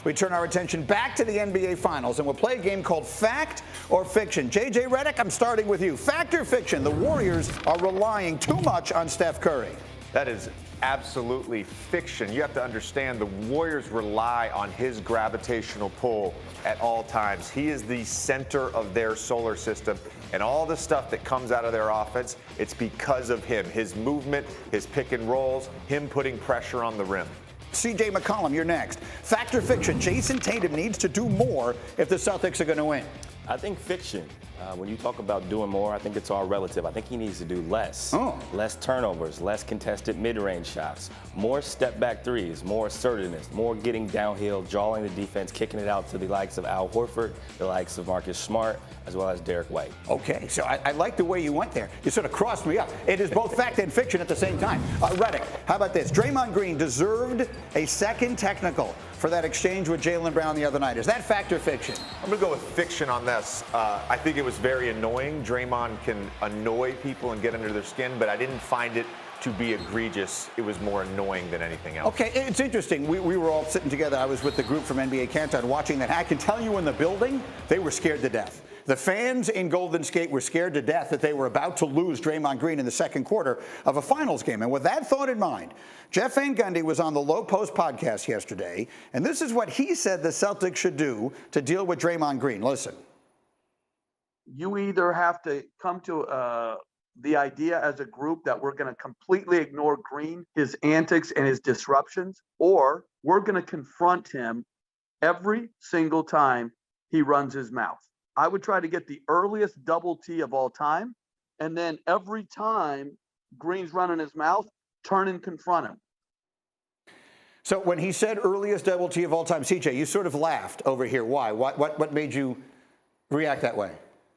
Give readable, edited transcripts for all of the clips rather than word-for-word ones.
We turn our attention back to the NBA Finals, and we'll play a game called Fact or Fiction. J.J. Redick, I'm starting with you. Fact or fiction, the Warriors are relying too much on Steph Curry. That is absolutely fiction. You have to understand the Warriors rely on his gravitational pull at all times. He is the center of their solar system, and all the stuff that comes out of their offense, it's because of him. His movement, his pick and rolls, him putting pressure on the rim. C.J. McCollum, you're next. Fact or fiction, Jason Tatum needs to do more if the Celtics are going to win. I think fiction. When you talk about doing more, I think it's all relative. I think he needs to do less. Less turnovers, less contested mid-range shots, more step-back threes, more assertiveness, more getting downhill, jawing the defense, kicking it out to the likes of Al Horford, the likes of Marcus Smart, as well as Derek White. Okay, so I like the way you went there. You sort of crossed me up. It is both fact and fiction at the same time. Redick, how about this? Draymond Green deserved a second technical for that exchange with Jaylen Brown the other night. Is that fact or fiction? I'm going to go with fiction on this. I think it was very annoying. Draymond can annoy people and get under their skin, but I didn't find it to be egregious. It was more annoying than anything else. Okay, it's interesting. We were all sitting together. I was with the group from NBA Canton watching that. I can tell you in the building, they were scared to death. The fans in Golden State were scared to death that they were about to lose Draymond Green in the second quarter of a finals game. And with that thought in mind, Jeff Van Gundy was on the Low Post podcast yesterday, and this is what he said the Celtics should do to deal with Draymond Green. Listen. You either have to come to the idea as a group that we're going to completely ignore Green, his antics and his disruptions, or we're going to confront him every single time he runs his mouth. I would try to get the earliest double T of all time, and then every time Green's running his mouth, turn and confront him. So when he said earliest double T of all time, CJ, you sort of laughed over here. Why? What made you react that way?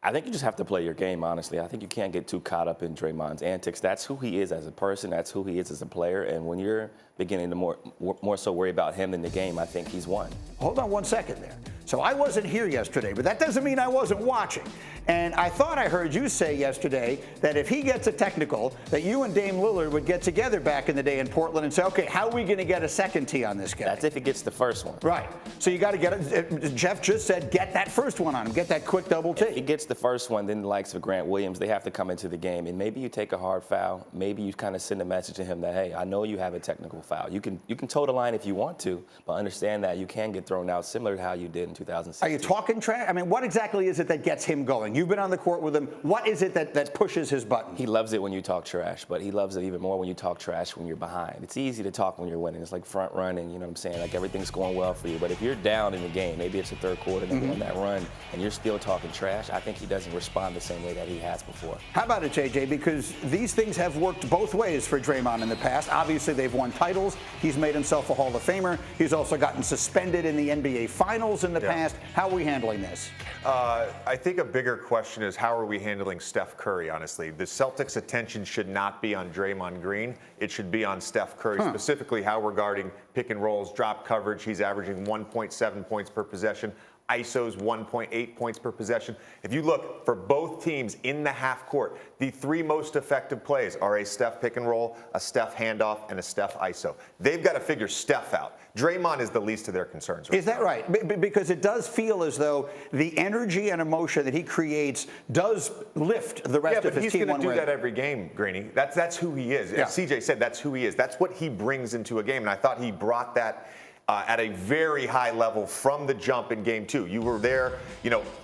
I think you just have to play your game, honestly. I think you can't get too caught up in Draymond's antics. That's who he is as a person. That's who he is as a player. And when you're beginning to more so worry about him than the game, I think he's won. Hold on one second there. So I wasn't here yesterday, but that doesn't mean I wasn't watching. And I thought I heard you say yesterday that if he gets a technical, that you and Dame Lillard would get together back in the day in Portland and say, okay, how are we going to get a second T on this guy? That's if he gets the first one. Right. So you got to get it. Jeff just said, get that first one on him. Get that quick double T. If he gets the first one, then the likes of Grant Williams, they have to come into the game. And maybe you take a hard foul. Maybe you kind of send a message to him that, hey, I know you have a technical foul. You can toe the line if you want to, but understand that you can get thrown out similar to how you did in 2016. Are you talking trash? I mean, what exactly is it that gets him going? You've been on the court with him. What is it that pushes his button? He loves it when you talk trash, but he loves it even more when you talk trash when you're behind. It's easy to talk when you're winning. It's like front running, you know what I'm saying? Like everything's going well for you. But if you're down in the game, maybe it's the third quarter and on that run, and you're still talking trash, I think he doesn't respond the same way that he has before. How about it, JJ? Because these things have worked both ways for Draymond in the past. Obviously, they've won titles. He's made himself a Hall of Famer. He's also gotten suspended in the NBA Finals in the past. How are we handling this? I think a bigger question is how are we handling Steph Curry, honestly? The Celtics' attention should not be on Draymond Green. It should be on Steph Curry, specifically how we're guarding pick and rolls, drop coverage. He's averaging 1.7 points per possession. ISO's 1.8 points per possession. If you look for both teams in the half court, the three most effective plays are a Steph pick and roll, a Steph handoff, and a Steph ISO. They've got to figure Steph out. Draymond is the least of their concerns. Is that right? Because it does feel as though the energy and emotion that he creates does lift the rest of his team. Yeah, but he's going to do that every game, Greeny. That's who he is. As CJ said, that's who he is. That's what he brings into a game, and I thought he brought that at a very high level from the jump in game two. You were there,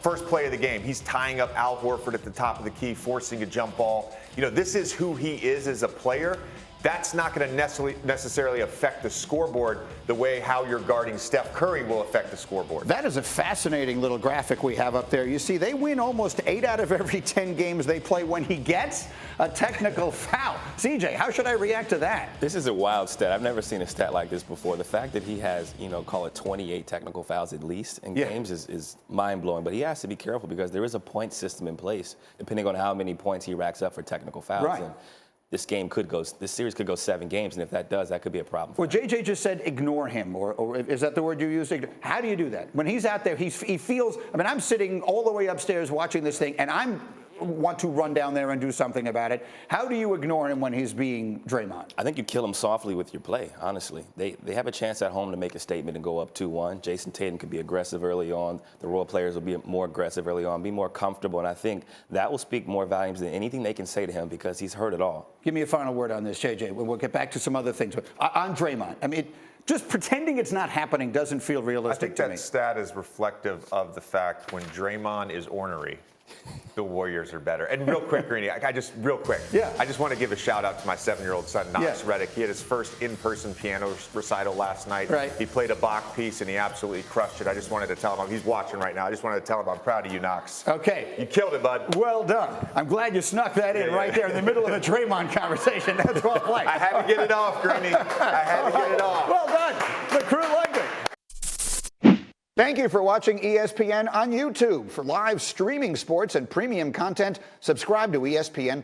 first play of the game. He's tying up Al Horford at the top of the key, forcing a jump ball. This is who he is as a player. That's not going to necessarily affect the scoreboard the way how you're guarding Steph Curry will affect the scoreboard. That is a fascinating little graphic we have up there. You see, they win almost 8 out of every 10 games they play when he gets a technical foul. CJ, how should I react to that? This is a wild stat. I've never seen a stat like this before. The fact that he has, call it 28 technical fouls at least in games is mind-blowing. But he has to be careful because there is a point system in place depending on how many points he racks up for technical fouls. Right. And this series could go 7 games, and if that does, that could be a problem. Well, JJ just said ignore him, or is that the word you used? How do you do that? When he's out there, he feels, I'm sitting all the way upstairs watching this thing, and I'm want to run down there and do something about it. How do you ignore him when he's being Draymond? I think you kill him softly with your play, honestly. They have a chance at home to make a statement and go up 2-1. Jason Tatum could be aggressive early on. The Royal players will be more aggressive early on, be more comfortable. And I think that will speak more volumes than anything they can say to him because he's heard it all. Give me a final word on this, JJ. We'll get back to some other things. But on Draymond, I mean, just pretending it's not happening doesn't feel realistic to me. I think that stat is reflective of the fact when Draymond is ornery, the Warriors are better. And real quick, Greeny, I just want to give a shout out to my 7-year-old son, Knox Reddick. He had his first in-person piano recital last night. Right. He played a Bach piece and he absolutely crushed it. I just wanted to tell him, he's watching right now. I just wanted to tell him I'm proud of you, Knox. Okay. You killed it, bud. Well done. I'm glad you snuck that in right there in the middle of a Draymond conversation. That's well played. I had to get it off, Greeny. I had to get it off. Well done. The crew liked it. Thank you for watching ESPN on YouTube. For live streaming sports and premium content, subscribe to ESPN+.